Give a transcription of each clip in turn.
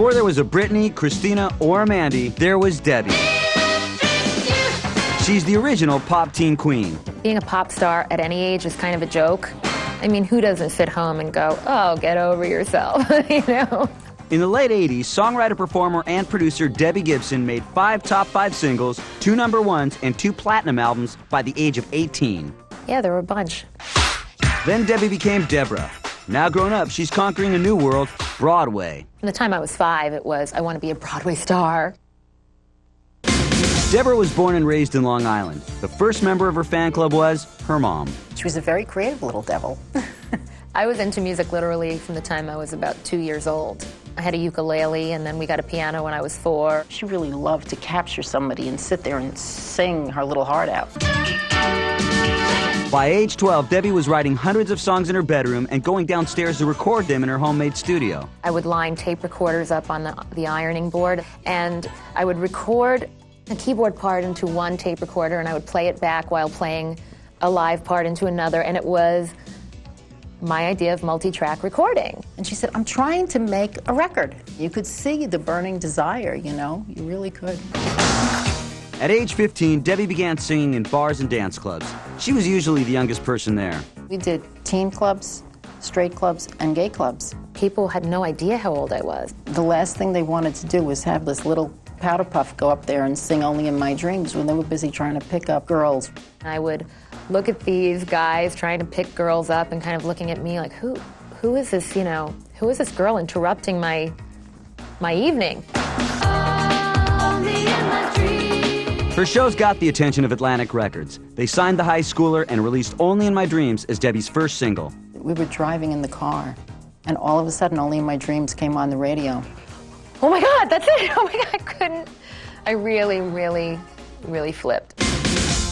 Before there was a Britney, Christina, or a Mandy, there was Debbie. She's the original pop teen queen. Being a pop star at any age is kind of a joke. I mean, who doesn't sit home and go, oh, get over yourself, you know? In the late 80s, songwriter, performer, and producer Debbie Gibson made 5 top 5 singles, 2 number ones, and 2 platinum albums by the age of 18. Yeah, there were a bunch. Then Debbie became Deborah. Now grown up, she's conquering a new world, Broadway. From the time I was 5, it was, I want to be a Broadway star. Deborah was born and raised in Long Island. The first member of her fan club was her mom. She was a very creative little devil. I was into music literally from the time I was about 2 years old. I had a ukulele, and then we got a piano when I was 4. She really loved to capture somebody and sit there and sing her little heart out. By age 12, Debbie was writing hundreds of songs in her bedroom and going downstairs to record them in her homemade studio. I would line tape recorders up on the ironing board, and I would record a keyboard part into one tape recorder, and I would play it back while playing a live part into another, and it was my idea of multi-track recording. And she said, I'm trying to make a record. You could see the burning desire, you know, you really could. At age 15, Debbie began singing in bars and dance clubs. She was usually the youngest person there. We did teen clubs, straight clubs, and gay clubs. People had no idea how old I was. The last thing they wanted to do was have this little powder puff go up there and sing Only in My Dreams when they were busy trying to pick up girls. I would look at these guys trying to pick girls up and kind of looking at me like, who is this, you know, who is this girl interrupting my evening? Her shows got the attention of Atlantic Records. They signed the high schooler and released Only in My Dreams as Debbie's first single. We were driving in the car, and all of a sudden, Only in My Dreams came on the radio. Oh my God, that's it! Oh my God, I couldn't. I really, really, really flipped.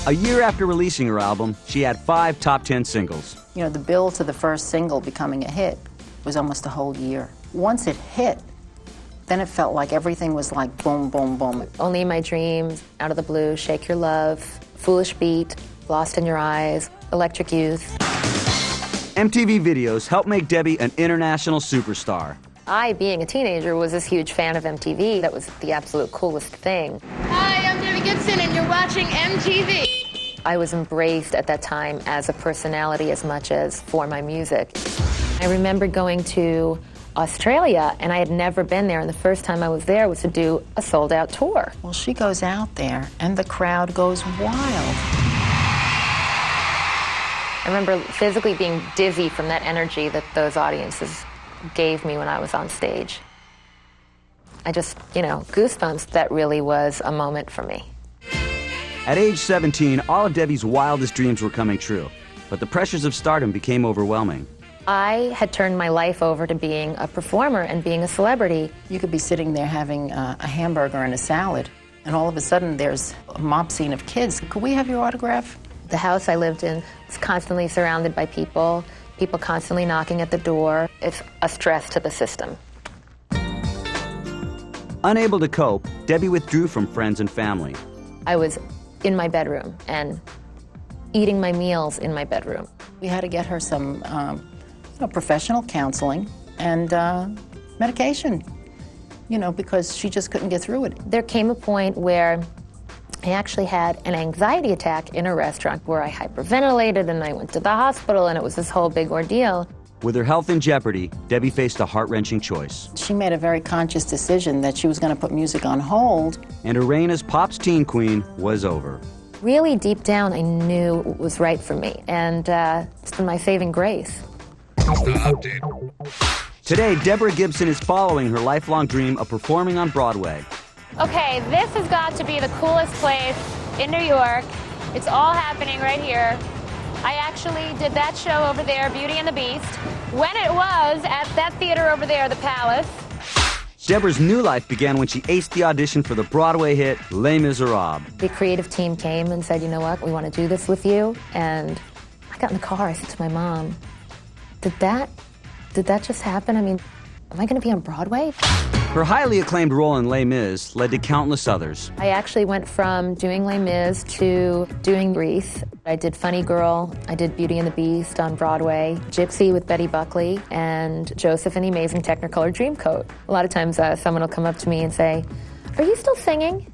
A year after releasing her album, she had 5 top 10 singles. You know, the build to the first single becoming a hit was almost a whole year. Once it hit, then it felt like everything was like boom, boom, boom. Only in My Dreams, Out of the Blue, Shake Your Love, Foolish Beat, Lost in Your Eyes, Electric Youth. MTV videos helped make Debbie an international superstar. I, being a teenager, was this huge fan of MTV. That was the absolute coolest thing. Hi, I'm Debbie Gibson, and you're watching MTV. I was embraced at that time as a personality as much as for my music. I remember going to Australia, and I had never been there, and the first time I was there was to do a sold-out tour. Well, she goes out there, and the crowd goes wild. I remember physically being dizzy from that energy that those audiences gave me when I was on stage. I just, you know, goosebumps. That really was a moment for me. At age 17, all of Debbie's wildest dreams were coming true, but the pressures of stardom became overwhelming. I had turned my life over to being a performer and being a celebrity. You could be sitting there having a hamburger and a salad, and all of a sudden there's a mob scene of kids. Could we have your autograph? The house I lived in was constantly surrounded by people constantly knocking at the door. It's a stress to the system. Unable to cope, Debbie withdrew from friends and family. I was in my bedroom and eating my meals in my bedroom. We had to get her some professional counseling and medication, you know, because she just couldn't get through it. There came a point where I actually had an anxiety attack in a restaurant where I hyperventilated and I went to the hospital, and it was this whole big ordeal. With her health in jeopardy, Debbie faced a heart-wrenching choice. She made a very conscious decision that she was going to put music on hold. And her reign as pop's teen queen was over. Really deep down, I knew it was right for me, and it's been my saving grace. Today, Deborah Gibson is following her lifelong dream of performing on Broadway. Okay, this has got to be the coolest place in New York. It's all happening right here. I actually did that show over there, Beauty and the Beast, when it was at that theater over there, the Palace. Deborah's new life began when she aced the audition for the Broadway hit Les Miserables. The creative team came and said, you know what, we want to do this with you. And I got in the car, I said to my mom, did that just happen? I mean, am I going to be on Broadway? Her highly acclaimed role in Les Mis led to countless others. I actually went from doing Les Mis to doing Grease. I did Funny Girl, I did Beauty and the Beast on Broadway, Gypsy with Betty Buckley, and Joseph in the Amazing Technicolor Dreamcoat. A lot of times someone will come up to me and say, "Are you still singing?"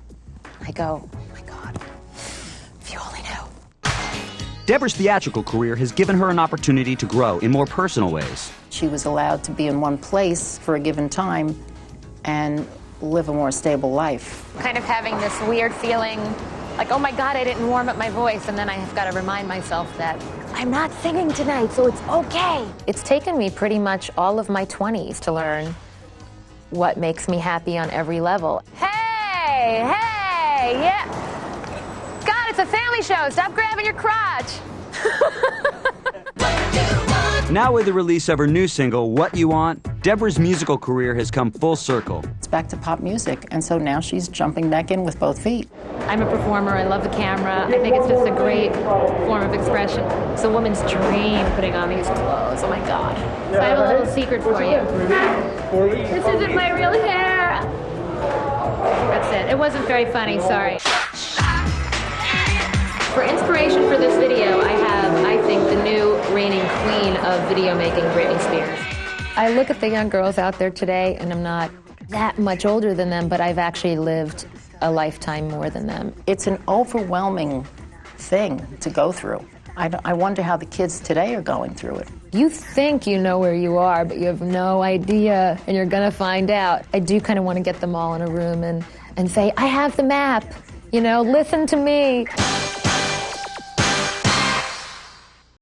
I go, "Oh my God, if you only knew." Deborah's theatrical career has given her an opportunity to grow in more personal ways. She was allowed to be in one place for a given time and live a more stable life. Kind of having this weird feeling like, oh my God, I didn't warm up my voice, and then I have got to remind myself that I'm not singing tonight, so it's okay. It's taken me pretty much all of my 20s to learn what makes me happy on every level. Hey, yeah. God, it's a family show. Stop grabbing your crotch. Now with the release of her new single, What You Want, Deborah's musical career has come full circle. It's back to pop music, and so now she's jumping back in with both feet. I'm a performer. I love the camera. I think it's just a great form of expression. It's a woman's dream putting on these clothes. Oh my God. So I have a little secret for you. This isn't my real hair. That's it. It wasn't very funny, sorry. For inspiration for this video, I have, I think, the new reigning queen of video making, Britney Spears. I look at the young girls out there today, and I'm not that much older than them, but I've actually lived a lifetime more than them. It's an overwhelming thing to go through. I wonder how the kids today are going through it. You think you know where you are, but you have no idea, and you're gonna find out. I do kind of want to get them all in a room and say, I have the map, you know, listen to me.